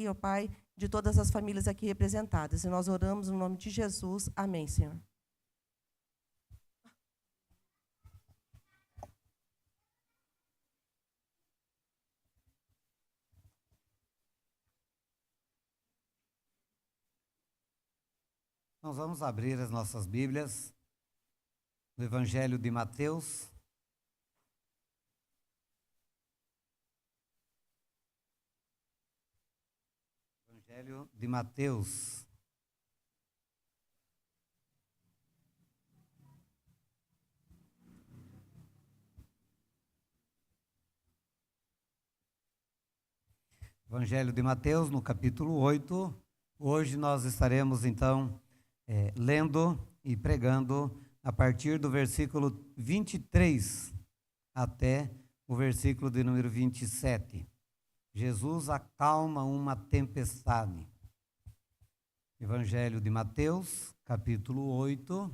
e, ó Pai, de todas as famílias aqui representadas. E nós oramos no nome de Jesus. Amém, Senhor. Nós vamos abrir as nossas Bíblias no Evangelho de Mateus. Evangelho de Mateus. Evangelho de Mateus, no capítulo 8. Hoje nós estaremos, então, lendo e pregando a partir do versículo 23 até o versículo de número 27. Jesus acalma uma tempestade. Evangelho de Mateus, capítulo 8.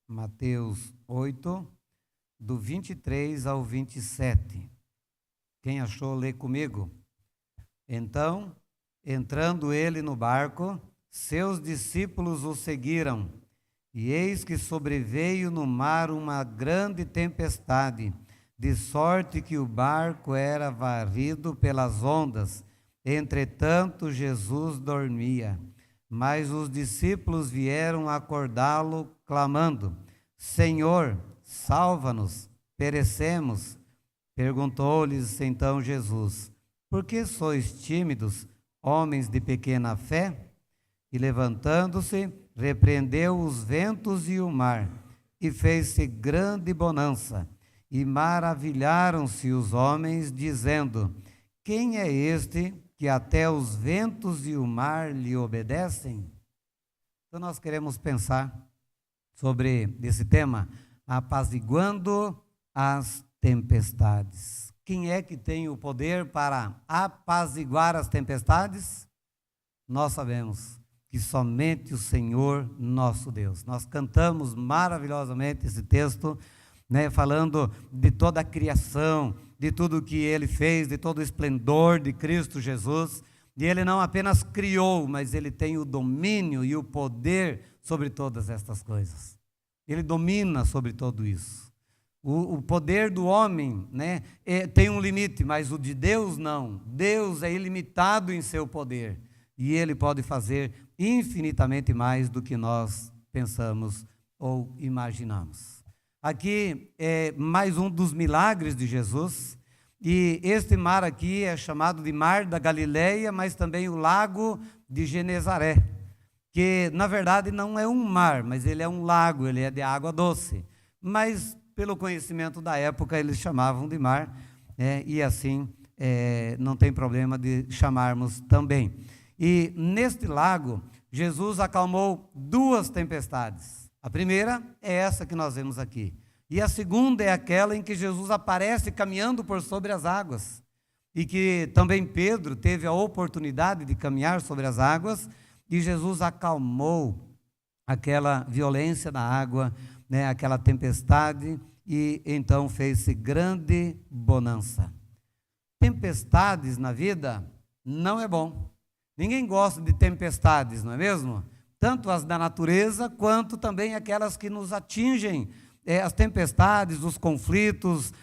Mateus 8, do 23 ao 27. Quem achou, lê comigo. Então, entrando ele no barco, seus discípulos o seguiram, e eis que sobreveio no mar uma grande tempestade, de sorte que o barco era varrido pelas ondas. Entretanto, Jesus dormia. Mas os discípulos vieram acordá-lo, clamando: Senhor, salva-nos, perecemos. Perguntou-lhes então Jesus: Por que sois tímidos, homens de pequena fé? E levantando-se, repreendeu os ventos e o mar, e fez-se grande bonança. E maravilharam-se os homens, dizendo: Quem é este que até os ventos e o mar lhe obedecem? Então nós queremos pensar sobre esse tema, apaziguando as tempestades. Quem é que tem o poder para apaziguar as tempestades? Nós sabemos que somente o Senhor nosso Deus. Nós cantamos maravilhosamente esse texto, falando de toda a criação, de tudo que Ele fez, de todo o esplendor de Cristo Jesus. E Ele não apenas criou, mas Ele tem o domínio e o poder sobre todas estas coisas. Ele domina sobre tudo isso. O poder do homem, tem um limite, mas o de Deus não. Deus é ilimitado em seu poder. E Ele pode fazer infinitamente mais do que nós pensamos ou imaginamos. Aqui é mais um dos milagres de Jesus. E este mar aqui é chamado de Mar da Galileia, mas também o Lago de Genezaré. Que, na verdade, não é um mar, mas ele é um lago, ele é de água doce. Mas, pelo conhecimento da época, eles chamavam de mar, e assim não tem problema de chamarmos também. E neste lago, Jesus acalmou duas tempestades. A primeira é essa que nós vemos aqui. E a segunda é aquela em que Jesus aparece caminhando por sobre as águas. E que também Pedro teve a oportunidade de caminhar sobre as águas, e Jesus acalmou aquela violência da água, aquela tempestade, e então fez-se grande bonança. Tempestades na vida não é bom. Ninguém gosta de tempestades, não é mesmo? Tanto as da natureza, quanto também aquelas que nos atingem, as tempestades, os conflitos,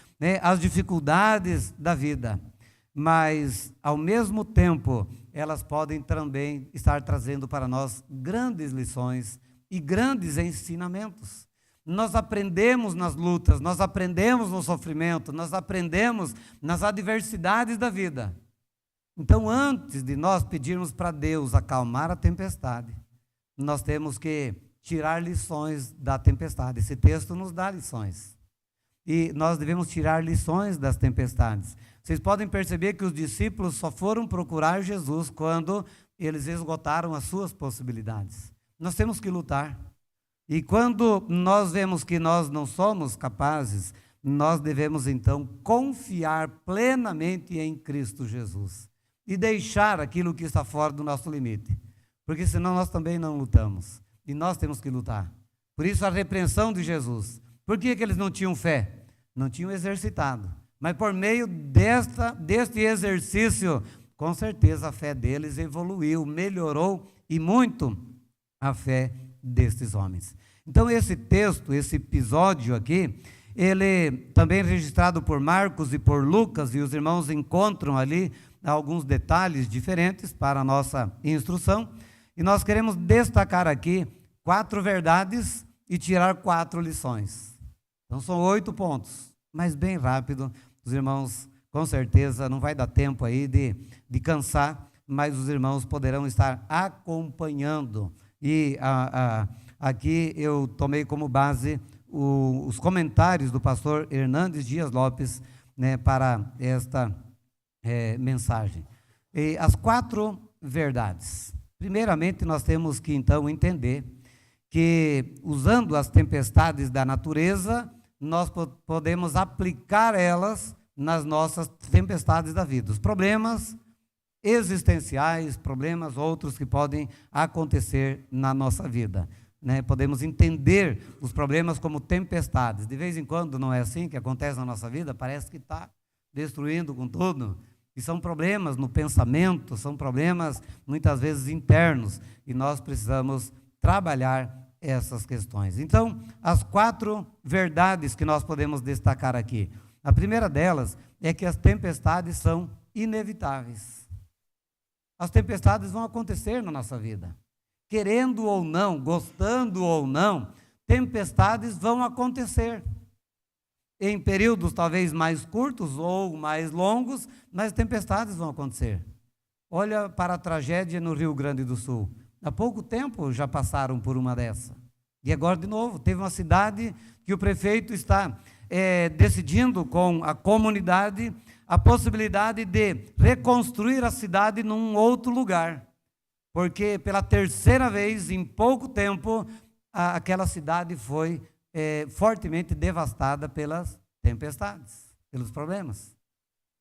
as dificuldades da vida. Mas, ao mesmo tempo, elas podem também estar trazendo para nós grandes lições e grandes ensinamentos. Nós aprendemos nas lutas, nós aprendemos no sofrimento, nós aprendemos nas adversidades da vida. Então, antes de nós pedirmos para Deus acalmar a tempestade, nós temos que tirar lições da tempestade. Esse texto nos dá lições. E nós devemos tirar lições das tempestades. Vocês podem perceber que os discípulos só foram procurar Jesus quando eles esgotaram as suas possibilidades. Nós temos que lutar. E quando nós vemos que nós não somos capazes, nós devemos então confiar plenamente em Cristo Jesus. E deixar aquilo que está fora do nosso limite. Porque senão nós também não lutamos. E nós temos que lutar. Por isso a repreensão de Jesus. Por que eles não tinham fé? Não tinham exercitado. Mas por meio deste exercício com certeza a fé deles evoluiu, melhorou e muito a fé destes homens. Então esse texto, esse episódio aqui, ele também é registrado por Marcos e por Lucas, e os irmãos encontram ali alguns detalhes diferentes para a nossa instrução, e nós queremos destacar aqui 4 verdades e tirar 4 lições. Então são 8 pontos, mas bem rápido, os irmãos com certeza não vai dar tempo aí de cansar, mas os irmãos poderão estar acompanhando. E aqui eu tomei como base os comentários do pastor Hernandes Dias Lopes, né, para esta mensagem. E as 4 verdades. Primeiramente, nós temos que então entender que, usando as tempestades da natureza, nós podemos aplicar elas nas nossas tempestades da vida. Os problemas existenciais, problemas outros que podem acontecer na nossa vida, né? Podemos entender os problemas como tempestades. De vez em quando não é assim que acontece na nossa vida, parece que está destruindo com tudo. E são problemas no pensamento, são problemas muitas vezes internos, e nós precisamos trabalhar essas questões. Então, as 4 verdades que nós podemos destacar aqui. A primeira delas é que as tempestades são inevitáveis. As tempestades vão acontecer na nossa vida. Querendo ou não, gostando ou não, tempestades vão acontecer. Em períodos talvez mais curtos ou mais longos, mas tempestades vão acontecer. Olha para a tragédia no Rio Grande do Sul. Há pouco tempo já passaram por uma dessa. E agora, de novo, teve uma cidade que o prefeito está decidindo com a comunidade a possibilidade de reconstruir a cidade num outro lugar. Porque pela 3ª vez, em pouco tempo, aquela cidade foi fortemente devastada pelas tempestades, pelos problemas.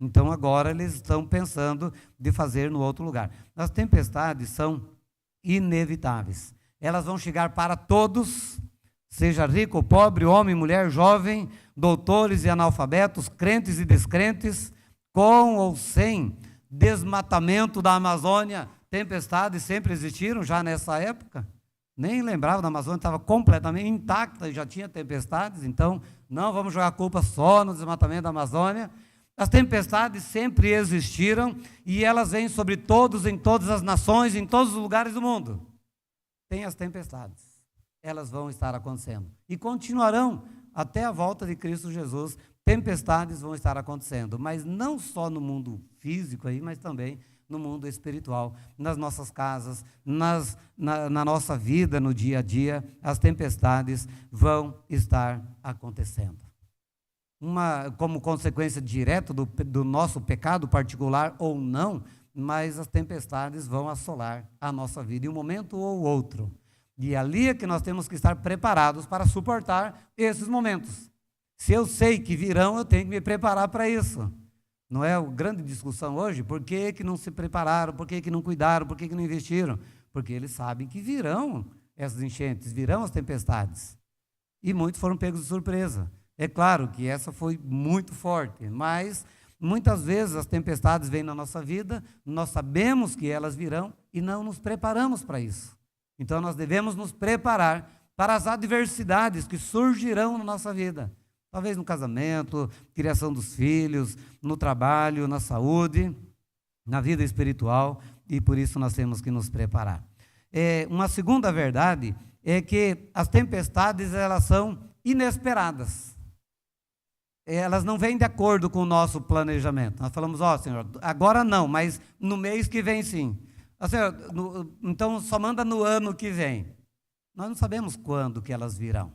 Então agora eles estão pensando de fazer no outro lugar. As tempestades são inevitáveis. Elas vão chegar para todos, seja rico ou pobre, homem, mulher, jovem, doutores e analfabetos, crentes e descrentes, com ou sem desmatamento da Amazônia. Tempestades sempre existiram já nessa época. Nem lembrava da Amazônia, estava completamente intacta e já tinha tempestades. Então não vamos jogar a culpa só no desmatamento da Amazônia. As tempestades sempre existiram e elas vêm sobre todos, em todas as nações, em todos os lugares do mundo. Tem as tempestades, elas vão estar acontecendo e continuarão até a volta de Cristo Jesus. Tempestades vão estar acontecendo, mas não só no mundo físico aí, mas também no mundo espiritual, nas nossas casas, na nossa vida, no dia a dia, as tempestades vão estar acontecendo. Como consequência direta do nosso pecado particular ou não, mas as tempestades vão assolar a nossa vida em um momento ou outro. E ali é que nós temos que estar preparados para suportar esses momentos. Se eu sei que virão, eu tenho que me preparar para isso. Não é a grande discussão hoje? Por que não se prepararam? Por que não cuidaram? Por que não investiram? Porque eles sabem que virão essas enchentes, virão as tempestades. E muitos foram pegos de surpresa. É claro que essa foi muito forte, mas muitas vezes as tempestades vêm na nossa vida, nós sabemos que elas virão e não nos preparamos para isso. Então nós devemos nos preparar para as adversidades que surgirão na nossa vida. Talvez no casamento, criação dos filhos, no trabalho, na saúde, na vida espiritual, e por isso nós temos que nos preparar. Uma segunda verdade é que as tempestades, elas são inesperadas. Elas não vêm de acordo com o nosso planejamento. Nós falamos, Senhor, agora não, mas no mês que vem sim. Senhor, então só manda no ano que vem. Nós não sabemos quando que elas virão,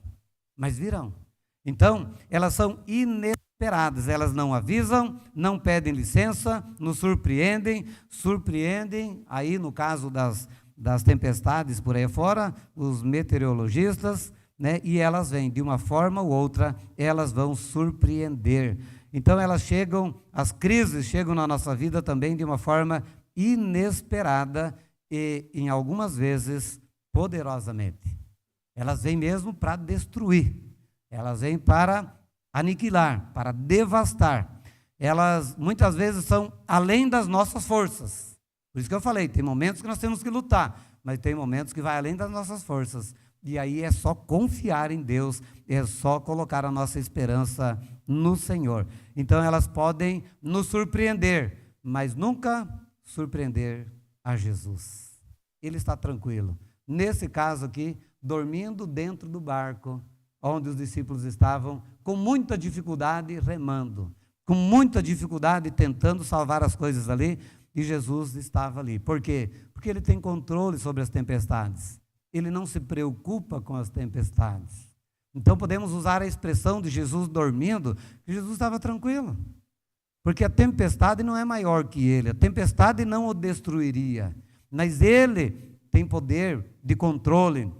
mas virão. Então, elas são inesperadas, elas não avisam, não pedem licença, nos surpreendem, aí no caso das tempestades por aí fora, os meteorologistas, né, e elas vêm de uma forma ou outra, elas vão surpreender. Então elas chegam, as crises chegam na nossa vida também de uma forma inesperada e, em algumas vezes, poderosamente. Elas vêm mesmo para destruir. Elas vêm para aniquilar, para devastar. elas muitas vezes são além das nossas forças. Por isso que eu falei, tem momentos que nós temos que lutar, mas tem momentos que vai além das nossas forças. E aí é só confiar em Deus, é só colocar a nossa esperança no Senhor. Então elas podem nos surpreender, mas nunca surpreender a Jesus. Ele está tranquilo. Nesse caso aqui, dormindo dentro do barco, onde os discípulos estavam, com muita dificuldade remando, com muita dificuldade tentando salvar as coisas ali, e Jesus estava ali. Por quê? Porque ele tem controle sobre as tempestades. Ele não se preocupa com as tempestades. Então podemos usar a expressão de Jesus dormindo, que Jesus estava tranquilo. Porque a tempestade não é maior que ele, a tempestade não o destruiria, mas ele tem poder de controle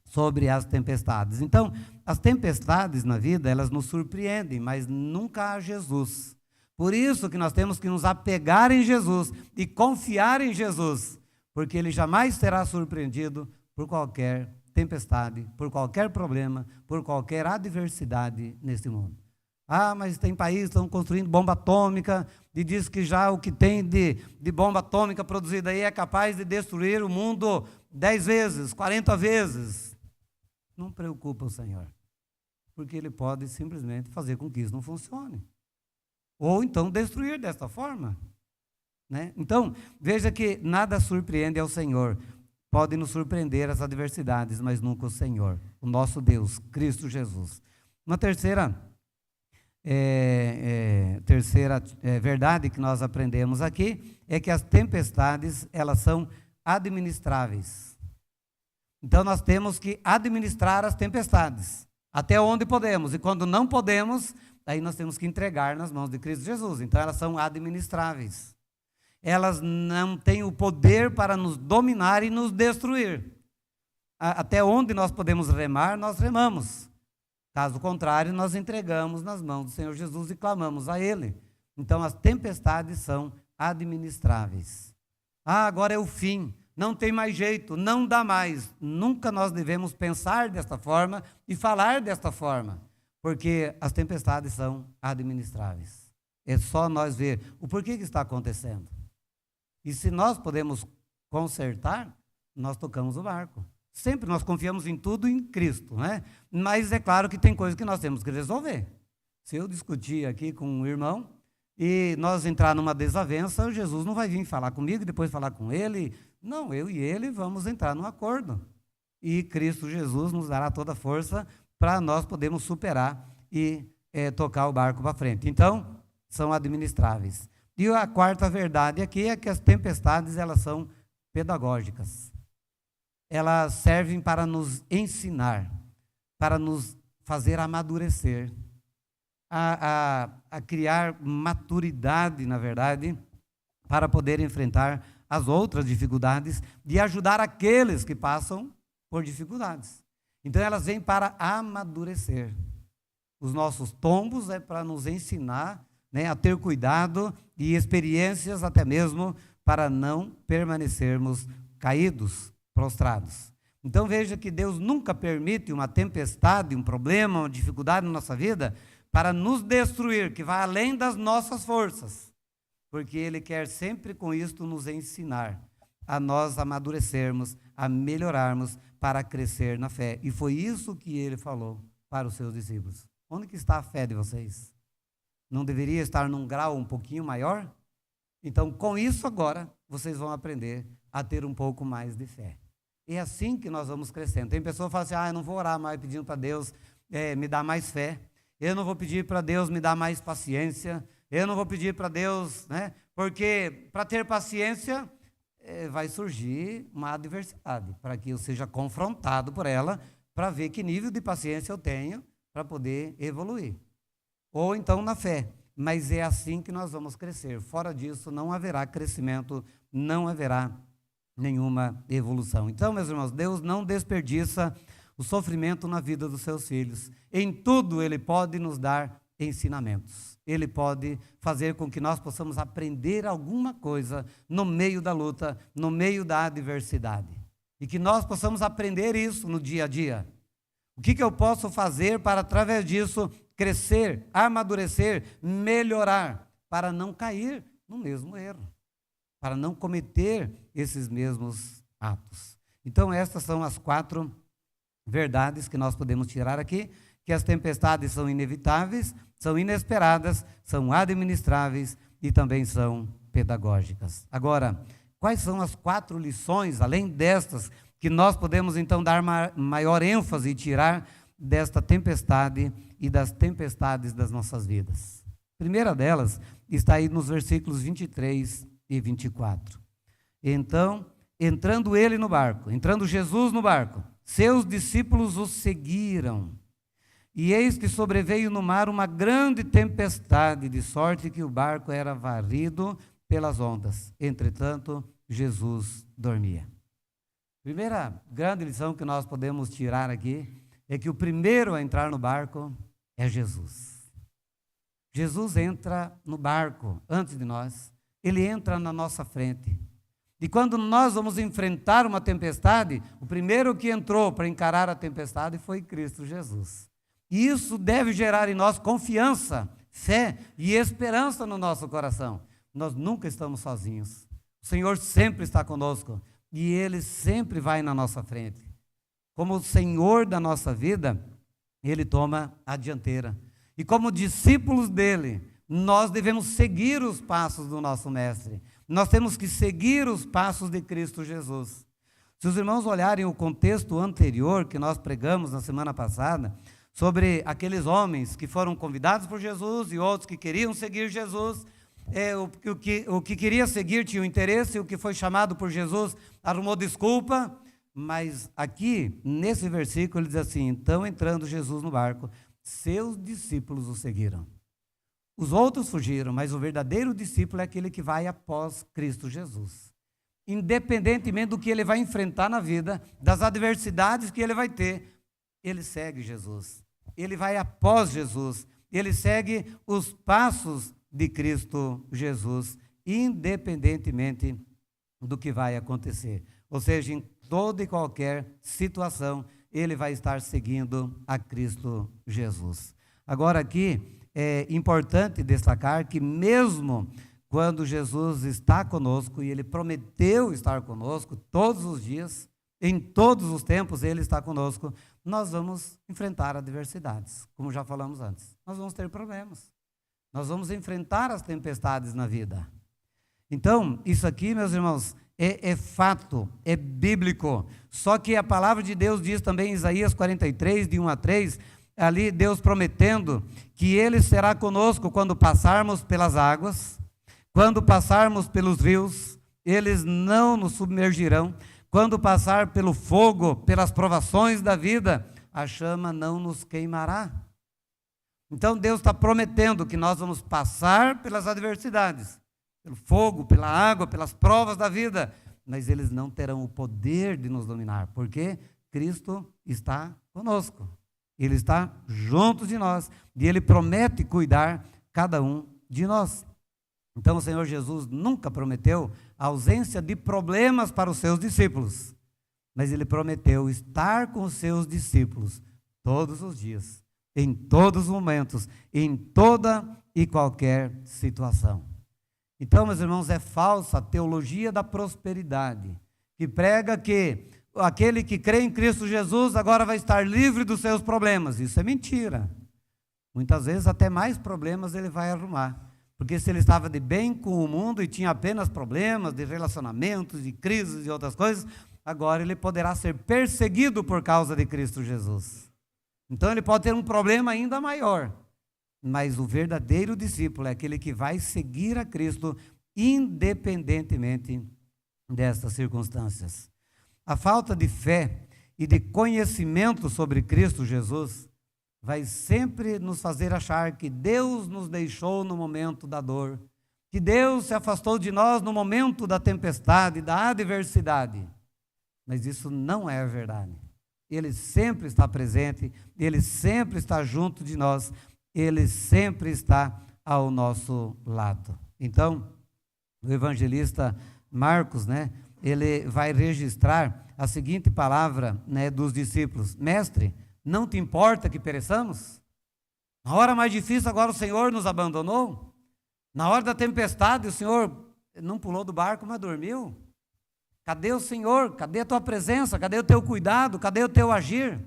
sobre as tempestades. Então, as tempestades na vida, elas nos surpreendem, mas nunca a Jesus. Por isso que nós temos que nos apegar em Jesus e confiar em Jesus, porque ele jamais será surpreendido por qualquer tempestade, por qualquer problema, por qualquer adversidade neste mundo. Ah, mas tem países que estão construindo bomba atômica e diz que já o que tem de bomba atômica produzida aí é capaz de destruir o mundo 10 vezes, 40 vezes. Não preocupa o Senhor, porque Ele pode simplesmente fazer com que isso não funcione. Ou então destruir desta forma, né? Então, veja que nada surpreende ao Senhor. Pode nos surpreender as adversidades, mas nunca o Senhor, o nosso Deus, Cristo Jesus. Uma terceira verdade que nós aprendemos aqui é que as tempestades, elas são administráveis. Então nós temos que administrar as tempestades, até onde podemos, e quando não podemos, aí nós temos que entregar nas mãos de Cristo Jesus. Então elas são administráveis. Elas não têm o poder para nos dominar e nos destruir. Até onde nós podemos remar, nós remamos. Caso contrário, nós entregamos nas mãos do Senhor Jesus e clamamos a Ele. Então, as tempestades são administráveis. Ah, agora é o fim, não tem mais jeito, não dá mais. Nunca nós devemos pensar desta forma e falar desta forma, porque as tempestades são administráveis. É só nós ver o porquê que está acontecendo. E se nós podemos consertar, nós tocamos o barco. Sempre nós confiamos em tudo em Cristo, né? Mas é claro que tem coisas que nós temos que resolver. Se eu discutir aqui com um irmão e nós entrar numa desavença, Jesus não vai vir falar comigo e depois falar com ele. Não, eu e ele vamos entrar num acordo. E Cristo Jesus nos dará toda a força para nós podermos superar e tocar o barco para frente. Então, são administráveis. E a quarta verdade aqui é que as tempestades, elas são pedagógicas. Elas servem para nos ensinar, para nos fazer amadurecer, a criar maturidade, na verdade, para poder enfrentar as outras dificuldades e ajudar aqueles que passam por dificuldades. Então, elas vêm para amadurecer. Os nossos tombos é para nos ensinar, né, a ter cuidado e experiências até mesmo para não permanecermos caídos, prostrados. Então veja que Deus nunca permite uma tempestade, um problema, uma dificuldade na nossa vida para nos destruir, que vai além das nossas forças, porque Ele quer sempre com isto nos ensinar a nós amadurecermos, a melhorarmos para crescer na fé. E foi isso que Ele falou para os seus discípulos. Onde que está a fé de vocês? Não deveria estar num grau um pouquinho maior? Então, com isso agora, vocês vão aprender a ter um pouco mais de fé. É assim que nós vamos crescendo. Tem pessoas que falam assim, eu não vou orar mais pedindo para Deus me dar mais fé. Eu não vou pedir para Deus me dar mais paciência. Eu não vou pedir para Deus, né? Porque para ter paciência vai surgir uma adversidade, para que eu seja confrontado por ela, para ver que nível de paciência eu tenho para poder evoluir. Ou então na fé. Mas é assim que nós vamos crescer. Fora disso, não haverá crescimento, não haverá nenhuma evolução. Então, meus irmãos, Deus não desperdiça o sofrimento na vida dos seus filhos. Em tudo Ele pode nos dar ensinamentos. Ele pode fazer com que nós possamos aprender alguma coisa no meio da luta, no meio da adversidade. E que nós possamos aprender isso no dia a dia. O que eu posso fazer para, através disso, crescer, amadurecer, melhorar, para não cair no mesmo erro, para não cometer esses mesmos atos. Então, estas são as 4 verdades que nós podemos tirar aqui, que as tempestades são inevitáveis, são inesperadas, são administráveis e também são pedagógicas. Agora, quais são as 4 lições, além destas, que nós podemos então dar maior ênfase e tirar desta tempestade e das tempestades das nossas vidas? A primeira delas está aí nos versículos 23 e 24. Então, entrando Jesus no barco, seus discípulos o seguiram. E eis que sobreveio no mar uma grande tempestade, de sorte que o barco era varrido pelas ondas. Entretanto, Jesus dormia. Primeira grande lição que nós podemos tirar aqui é que o primeiro a entrar no barco é Jesus. Jesus entra no barco antes de nós, ele entra na nossa frente. E quando nós vamos enfrentar uma tempestade, o primeiro que entrou para encarar a tempestade foi Cristo Jesus. E isso deve gerar em nós confiança, fé e esperança no nosso coração. Nós nunca estamos sozinhos. O Senhor sempre está conosco e Ele sempre vai na nossa frente. Como o Senhor da nossa vida, Ele toma a dianteira. E como discípulos dEle, nós devemos seguir os passos do nosso Mestre. Nós temos que seguir os passos de Cristo Jesus. Se os irmãos olharem o contexto anterior que nós pregamos na semana passada, sobre aqueles homens que foram convidados por Jesus e outros que queriam seguir Jesus, o que queria seguir tinha um interesse, o que foi chamado por Jesus arrumou desculpa, mas aqui, nesse versículo, ele diz assim: então entrando Jesus no barco, seus discípulos o seguiram. Os outros fugiram, mas o verdadeiro discípulo é aquele que vai após Cristo Jesus. Independentemente do que ele vai enfrentar na vida, das adversidades que ele vai ter, ele segue Jesus. Ele vai após Jesus. Ele segue os passos de Cristo Jesus, independentemente do que vai acontecer. Ou seja, em toda e qualquer situação, ele vai estar seguindo a Cristo Jesus. Agora aqui, é importante destacar que mesmo quando Jesus está conosco, e Ele prometeu estar conosco todos os dias, em todos os tempos Ele está conosco, nós vamos enfrentar adversidades, como já falamos antes. Nós vamos ter problemas. Nós vamos enfrentar as tempestades na vida. Então, isso aqui, meus irmãos, é fato, é bíblico. Só que a palavra de Deus diz também em Isaías 43, de 1 a 3, ali Deus prometendo que Ele será conosco quando passarmos pelas águas, quando passarmos pelos rios, eles não nos submergirão, quando passar pelo fogo, pelas provações da vida, a chama não nos queimará. Então Deus está prometendo que nós vamos passar pelas adversidades, pelo fogo, pela água, pelas provas da vida, mas eles não terão o poder de nos dominar, porque Cristo está conosco. Ele está junto de nós e Ele promete cuidar cada um de nós. Então o Senhor Jesus nunca prometeu a ausência de problemas para os seus discípulos, mas Ele prometeu estar com os seus discípulos todos os dias, em todos os momentos, em toda e qualquer situação. Então, meus irmãos, é falsa a teologia da prosperidade, que prega que aquele que crê em Cristo Jesus agora vai estar livre dos seus problemas. Isso é mentira. Muitas vezes até mais problemas ele vai arrumar. Porque se ele estava de bem com o mundo e tinha apenas problemas de relacionamentos, de crises e outras coisas, agora ele poderá ser perseguido por causa de Cristo Jesus. Então ele pode ter um problema ainda maior. Mas o verdadeiro discípulo é aquele que vai seguir a Cristo independentemente destas circunstâncias. A falta de fé e de conhecimento sobre Cristo Jesus vai sempre nos fazer achar que Deus nos deixou no momento da dor, que Deus se afastou de nós no momento da tempestade, da adversidade. Mas isso não é a verdade. Ele sempre está presente, Ele sempre está junto de nós, Ele sempre está ao nosso lado. Então, o evangelista Marcos, ele vai registrar a seguinte palavra, dos discípulos: Mestre, não te importa que pereçamos? Na hora mais difícil agora o Senhor nos abandonou? Na hora da tempestade, o Senhor não pulou do barco, mas dormiu. Cadê o Senhor? Cadê a tua presença? Cadê o teu cuidado? Cadê o teu agir?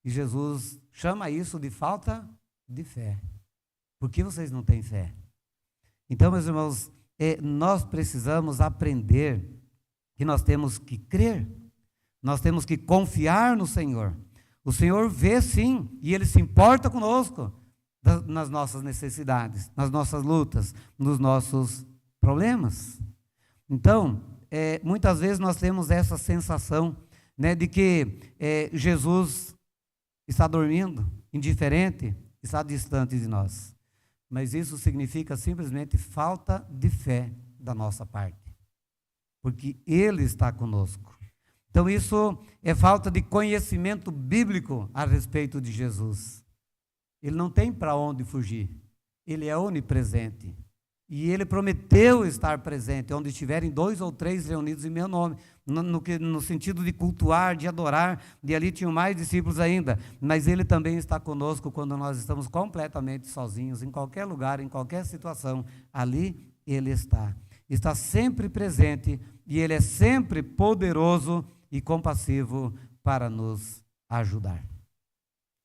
E Jesus chama isso de falta de fé. Por que vocês não têm fé? Então, meus irmãos, nós precisamos aprender que nós temos que crer, nós temos que confiar no Senhor. O Senhor vê sim, e Ele se importa conosco nas nossas necessidades, nas nossas lutas, nos nossos problemas. Então, muitas vezes nós temos essa sensação, né, de que Jesus está dormindo, indiferente, está distante de nós. Mas isso significa simplesmente falta de fé da nossa parte, porque Ele está conosco. Então isso é falta de conhecimento bíblico a respeito de Jesus. Ele não tem para onde fugir, Ele é onipresente. E Ele prometeu estar presente, onde estiverem 2 ou 3 reunidos em meu nome, no sentido de cultuar, de adorar, e ali tinham mais discípulos ainda, mas Ele também está conosco quando nós estamos completamente sozinhos, em qualquer lugar, em qualquer situação, ali Ele está sempre presente, e Ele é sempre poderoso e compassivo para nos ajudar.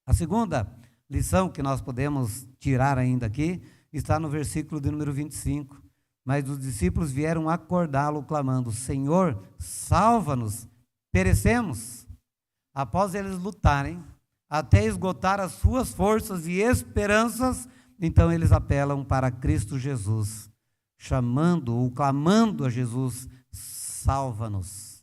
A segunda lição que nós podemos tirar ainda aqui, está no versículo de número 25, mas os discípulos vieram acordá-lo clamando, Senhor, salva-nos, perecemos. Após eles lutarem, até esgotar as suas forças e esperanças, então eles apelam para Cristo Jesus, chamando ou clamando a Jesus, salva-nos.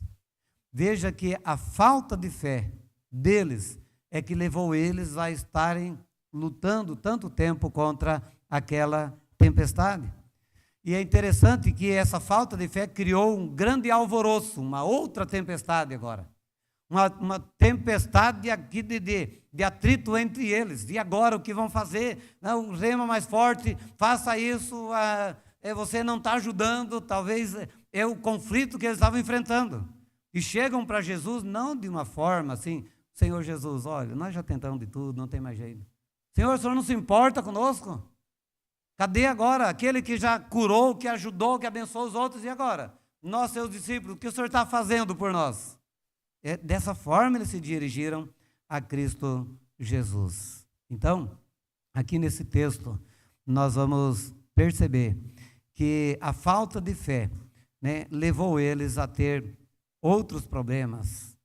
Veja que a falta de fé deles é que levou eles a estarem lutando tanto tempo contra aquela tempestade. E é interessante que essa falta de fé criou um grande alvoroço, uma outra tempestade agora. Uma tempestade aqui de atrito entre eles. E agora o que vão fazer? Não, rema mais forte, faça isso, você não está ajudando, talvez é o conflito que eles estavam enfrentando. E chegam para Jesus, não de uma forma assim, Senhor Jesus, olha, nós já tentamos de tudo, não tem mais jeito. Senhor, o Senhor não se importa conosco? Cadê agora aquele que já curou, que ajudou, que abençoou os outros, e agora? Nós, seus discípulos, o que o Senhor está fazendo por nós? Dessa forma eles se dirigiram a Cristo Jesus. Então, aqui nesse texto, nós vamos perceber que a falta de fé, né, levou eles a ter outros problemas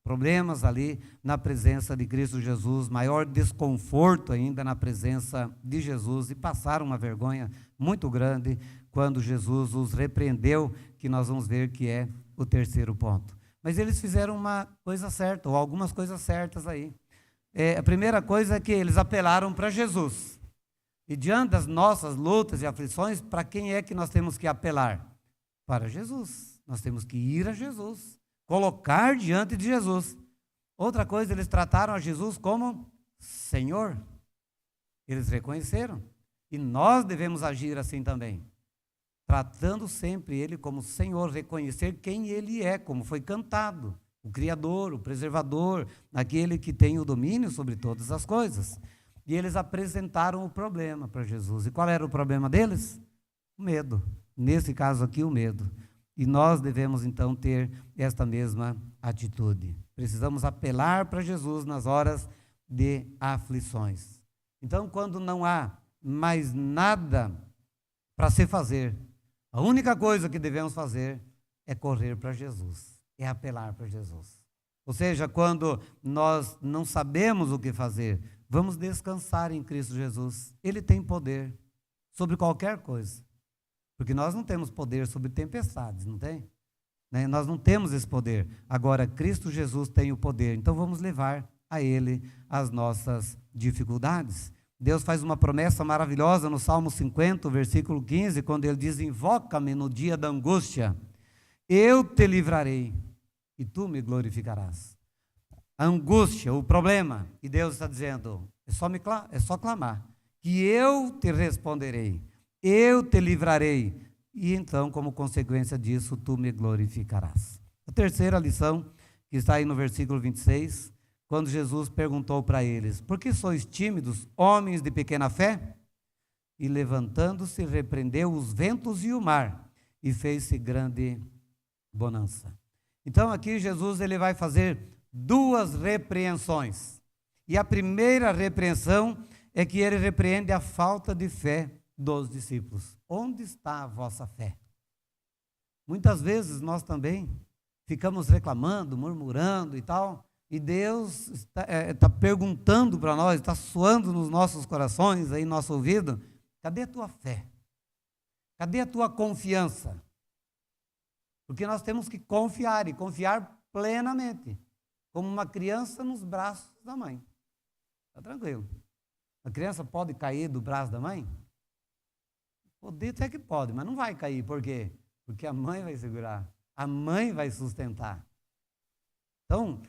ali na presença de Cristo Jesus, maior desconforto ainda na presença de Jesus, e passaram uma vergonha muito grande quando Jesus os repreendeu, que nós vamos ver que é o terceiro ponto. Mas eles fizeram uma coisa certa, ou algumas coisas certas aí. A primeira coisa é que eles apelaram para Jesus. E diante das nossas lutas e aflições, para quem é que nós temos que apelar? Para Jesus. Nós temos que ir a Jesus, colocar diante de Jesus. Outra coisa, eles trataram a Jesus como Senhor. Eles reconheceram. E nós devemos agir assim também, tratando sempre Ele como Senhor, reconhecer quem Ele é, como foi cantado, o Criador, o Preservador, aquele que tem o domínio sobre todas as coisas. E eles apresentaram o problema para Jesus. E qual era o problema deles? O medo. Nesse caso aqui, o medo. E nós devemos então ter esta mesma atitude. Precisamos apelar para Jesus nas horas de aflições. Então, quando não há mais nada para se fazer, a única coisa que devemos fazer é correr para Jesus, é apelar para Jesus. Ou seja, quando nós não sabemos o que fazer, vamos descansar em Cristo Jesus. Ele tem poder sobre qualquer coisa. Porque nós não temos poder sobre tempestades, não tem? Né? Nós não temos esse poder. Agora, Cristo Jesus tem o poder. Então, vamos levar a Ele as nossas dificuldades. Deus faz uma promessa maravilhosa no Salmo 50, versículo 15, quando Ele diz, invoca-me no dia da angústia, eu te livrarei e tu me glorificarás. A angústia, o problema, e Deus está dizendo, é só clamar, que eu te responderei. Eu te livrarei, e então, como consequência disso, tu me glorificarás. A terceira lição, que está aí no versículo 26, quando Jesus perguntou para eles, por que sois tímidos, homens de pequena fé? e levantando-se, repreendeu os ventos e o mar, e fez-se grande bonança. Então aqui Jesus ele vai fazer duas repreensões. E a primeira repreensão é que ele repreende a falta de fé dos discípulos. Onde está a vossa fé? Muitas vezes nós também ficamos reclamando, murmurando e tal, e Deus está perguntando para nós, está soando nos nossos corações, aí no nosso ouvido, cadê a tua fé? Cadê a tua confiança? Porque nós temos que confiar, e confiar plenamente, como uma criança nos braços da mãe. Está tranquilo. A criança pode cair do braço da mãe? Poder até que pode, mas não vai cair. Por quê? Porque a mãe vai segurar, a mãe vai sustentar. Então,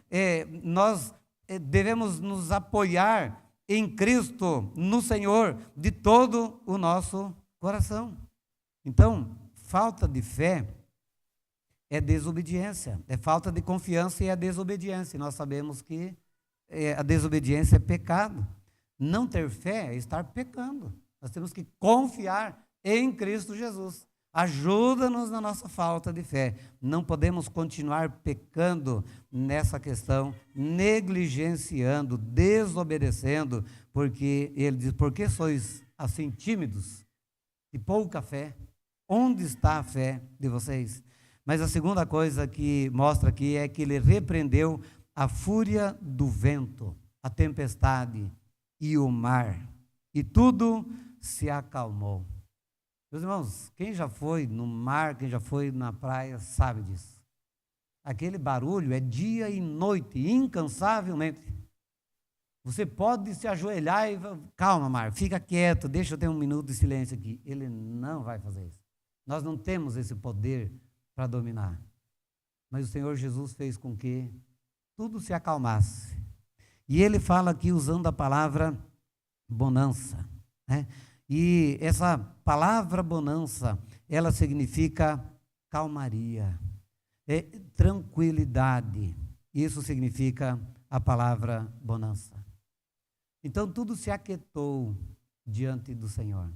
nós devemos nos apoiar em Cristo, no Senhor, de todo o nosso coração. Então, falta de fé é desobediência, é falta de confiança e é desobediência. Nós sabemos que a desobediência é pecado. Não ter fé é estar pecando. Nós temos que confiar em Cristo Jesus. Ajuda-nos na nossa falta de fé. Não podemos continuar pecando nessa questão, negligenciando, desobedecendo, porque ele diz, por que sois assim tímidos e pouca fé? Onde está a fé de vocês? Mas a segunda coisa que mostra aqui é que ele repreendeu a fúria do vento, a tempestade e o mar, e tudo se acalmou. Meus irmãos, quem já foi no mar, quem já foi na praia, sabe disso. Aquele barulho é dia e noite, incansavelmente. Você pode se ajoelhar e calma, mar, fica quieto, deixa eu ter um minuto de silêncio aqui. Ele não vai fazer isso. Nós não temos esse poder para dominar. Mas o Senhor Jesus fez com que tudo se acalmasse. E ele fala aqui usando a palavra bonança, né? E essa palavra bonança, ela significa calmaria, tranquilidade. Isso significa a palavra bonança. Então tudo se aquietou diante do Senhor.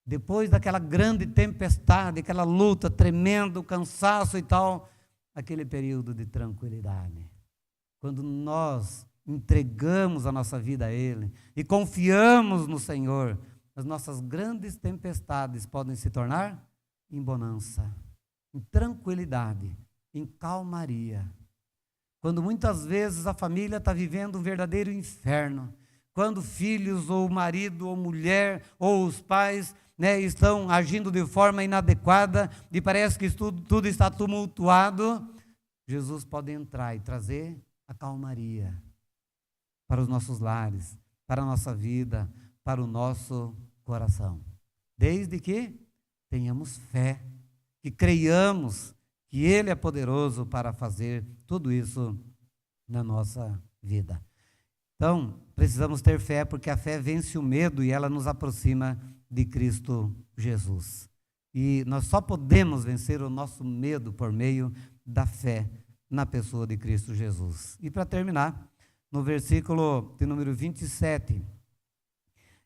Depois daquela grande tempestade, aquela luta tremenda, cansaço e tal, aquele período de tranquilidade. Quando nós entregamos a nossa vida a Ele e confiamos no Senhor, as nossas grandes tempestades podem se tornar em bonança, em tranquilidade, em calmaria. Quando muitas vezes a família está vivendo um verdadeiro inferno, quando filhos ou marido ou mulher ou os pais, né, estão agindo de forma inadequada e parece que tudo está tumultuado, Jesus pode entrar e trazer a calmaria para os nossos lares, para a nossa vida, para o nosso coração. Desde que tenhamos fé, que creiamos que Ele é poderoso para fazer tudo isso na nossa vida. Então, precisamos ter fé, porque a fé vence o medo e ela nos aproxima de Cristo Jesus. E nós só podemos vencer o nosso medo por meio da fé na pessoa de Cristo Jesus. E para terminar, no versículo de número 27,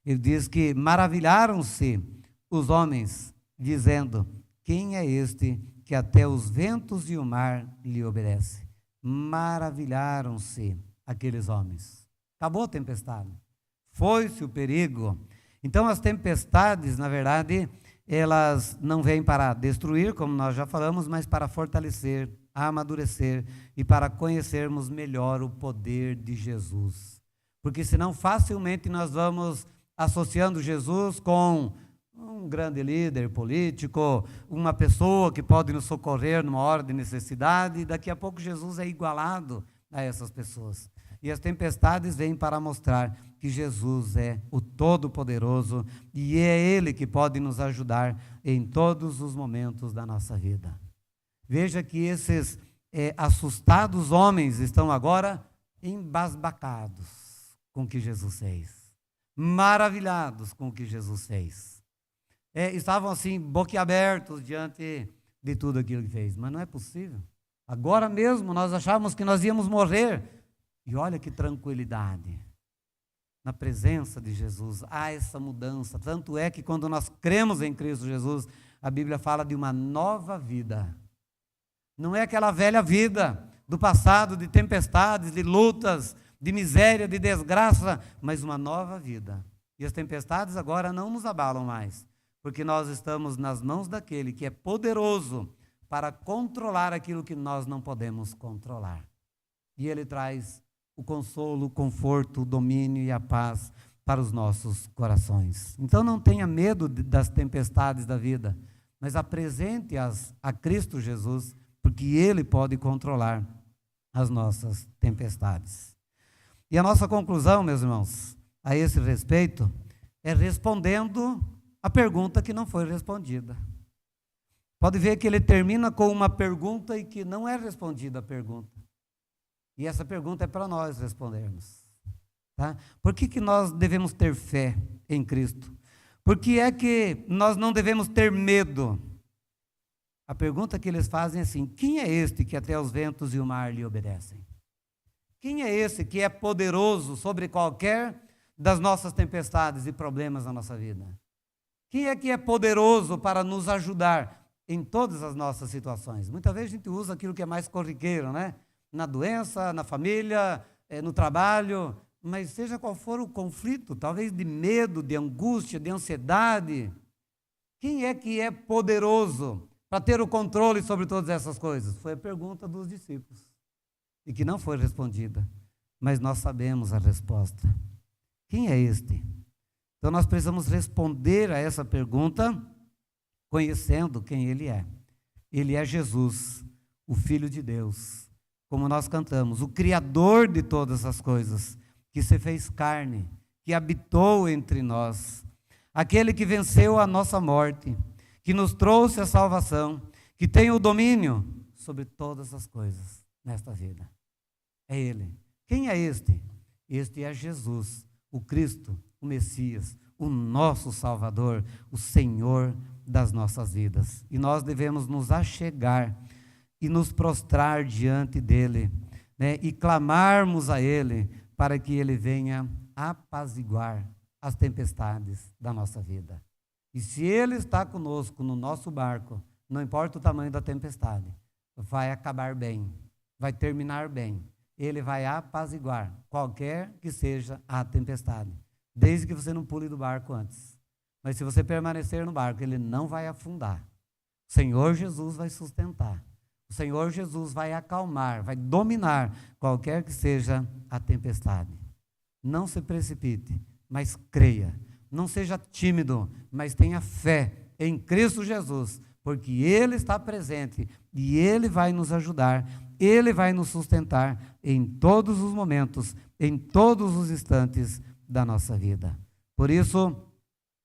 ele diz que maravilharam-se os homens, dizendo, quem é este que até os ventos e o mar lhe obedece? Maravilharam-se aqueles homens. Acabou a tempestade, foi-se o perigo. Então as tempestades, na verdade, elas não vêm para destruir, como nós já falamos, mas para fortalecer, amadurecer e para conhecermos melhor o poder de Jesus. Porque senão facilmente nós vamos associando Jesus com um grande líder político, uma pessoa que pode nos socorrer numa hora de necessidade, e daqui a pouco Jesus é igualado a essas pessoas. E as tempestades vêm para mostrar que Jesus é o Todo-Poderoso e é Ele que pode nos ajudar em todos os momentos da nossa vida. Veja que esses assustados homens estão agora embasbacados com o que Jesus fez, maravilhados com o que Jesus fez. Estavam assim, boquiabertos diante de tudo aquilo que fez, mas não é possível. Agora mesmo nós achávamos que nós íamos morrer, e olha que tranquilidade. na presença de Jesus, há essa mudança. Tanto é que quando nós cremos em Cristo Jesus, a Bíblia fala de uma nova vida. Não é aquela velha vida do passado, de tempestades, de lutas, de miséria, de desgraça, mas uma nova vida. E as tempestades agora não nos abalam mais, porque nós estamos nas mãos daquele que é poderoso para controlar aquilo que nós não podemos controlar. E ele traz o consolo, o conforto, o domínio e a paz para os nossos corações. Então não tenha medo das tempestades da vida, mas apresente-as a Cristo Jesus, porque Ele pode controlar as nossas tempestades. E a nossa conclusão, meus irmãos, a esse respeito, é respondendo a pergunta que não foi respondida. Pode ver que ele termina com uma pergunta e que não é respondida a pergunta. E essa pergunta é para nós respondermos. Tá? Por que nós devemos ter fé em Cristo? Por que é que nós não devemos ter medo? A pergunta que eles fazem é assim: quem é este que até os ventos e o mar lhe obedecem? Quem é esse que é poderoso sobre qualquer das nossas tempestades e problemas na nossa vida? Quem é que é poderoso para nos ajudar em todas as nossas situações? Muitas vezes a gente usa aquilo que é mais corriqueiro, né? Na doença, na família, no trabalho, mas seja qual for o conflito, talvez de medo, de angústia, de ansiedade, quem é que é poderoso para ter o controle sobre todas essas coisas? Foi a pergunta dos discípulos, e que não foi respondida, mas nós sabemos a resposta. Quem é este? Então nós precisamos responder a essa pergunta conhecendo quem Ele é. Ele é Jesus, o Filho de Deus, como nós cantamos, o Criador de todas as coisas, que se fez carne, que habitou entre nós, aquele que venceu a nossa morte, que nos trouxe a salvação, que tem o domínio sobre todas as coisas nesta vida. É Ele. Quem é este? Este é Jesus, o Cristo, o Messias, o nosso Salvador, o Senhor das nossas vidas. E nós devemos nos achegar e nos prostrar diante dEle, né, e clamarmos a Ele para que Ele venha apaziguar as tempestades da nossa vida. E se Ele está conosco no nosso barco, não importa o tamanho da tempestade, vai acabar bem, vai terminar bem. Ele vai apaziguar qualquer que seja a tempestade, desde que você não pule do barco antes. Mas se você permanecer no barco, ele não vai afundar. O Senhor Jesus vai sustentar. O Senhor Jesus vai acalmar, vai dominar qualquer que seja a tempestade. Não se precipite, mas creia. Não seja tímido, mas tenha fé em Cristo Jesus, porque Ele está presente e Ele vai nos ajudar, Ele vai nos sustentar em todos os momentos, em todos os instantes da nossa vida. Por isso,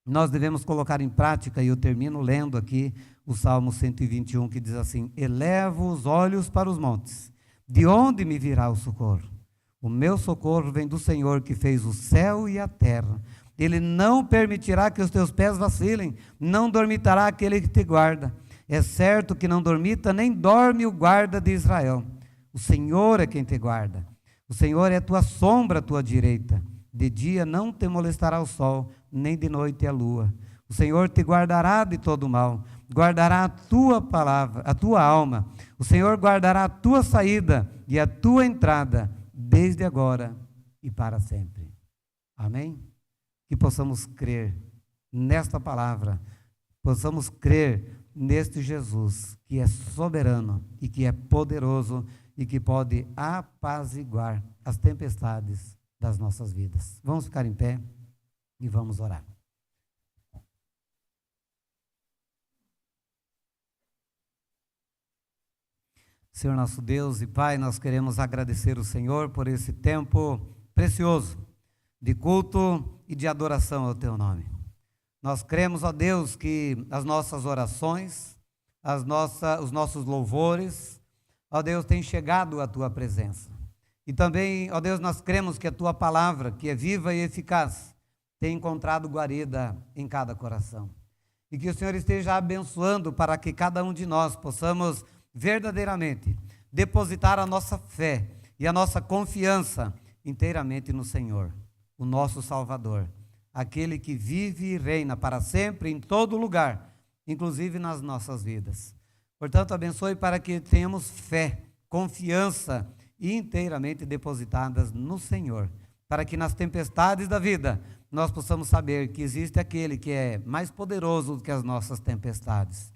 nós devemos colocar em prática, e eu termino lendo aqui o Salmo 121, que diz assim: elevo os olhos para os montes, de onde me virá o socorro? O meu socorro vem do Senhor, que fez o céu e a terra. Ele não permitirá que os teus pés vacilem, não dormitará aquele que te guarda. É certo que não dormita, nem dorme o guarda de Israel. O Senhor é quem te guarda. O Senhor é a tua sombra à tua direita. De dia não te molestará o sol, nem de noite a lua. O Senhor te guardará de todo mal, guardará a tua palavra, a tua alma. O Senhor guardará a tua saída e a tua entrada, desde agora e para sempre. Amém? Que possamos crer nesta palavra, possamos crer neste Jesus, que é soberano e que é poderoso e que pode apaziguar as tempestades das nossas vidas. Vamos ficar em pé e vamos orar. Senhor nosso Deus e Pai, nós queremos agradecer o Senhor por esse tempo precioso de culto e de adoração ao Teu nome. Nós cremos, ó Deus, que as nossas orações, os nossos louvores, ó Deus, têm chegado à Tua presença. E também, ó Deus, nós cremos que a Tua palavra, que é viva e eficaz, tem encontrado guarida em cada coração. E que o Senhor esteja abençoando para que cada um de nós possamos verdadeiramente depositar a nossa fé e a nossa confiança inteiramente no Senhor. o nosso Salvador, aquele que vive e reina para sempre em todo lugar, inclusive nas nossas vidas. Portanto, abençoe para que tenhamos fé, confiança inteiramente depositadas no Senhor, para que nas tempestades da vida nós possamos saber que existe aquele que é mais poderoso do que as nossas tempestades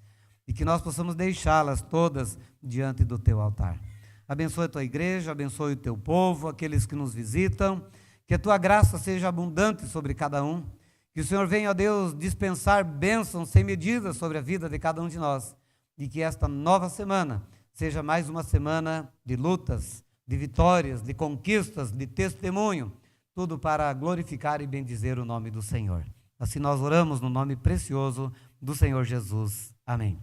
e que nós possamos deixá-las todas diante do teu altar. Abençoe a tua igreja, abençoe o teu povo, aqueles que nos visitam, que a tua graça seja abundante sobre cada um, que o Senhor venha, ó Deus, dispensar bênçãos sem medida sobre a vida de cada um de nós, e que esta nova semana seja mais uma semana de lutas, de vitórias, de conquistas, de testemunho, tudo para glorificar e bendizer o nome do Senhor. Assim nós oramos no nome precioso do Senhor Jesus. Amém.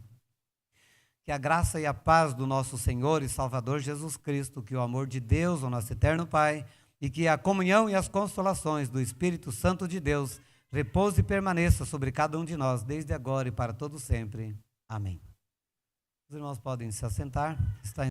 Que a graça e a paz do nosso Senhor e Salvador Jesus Cristo, que o amor de Deus, o nosso eterno Pai, e que a comunhão e as consolações do Espírito Santo de Deus repouse e permaneça sobre cada um de nós, desde agora e para todo sempre. Amém. Os irmãos podem se assentar. Está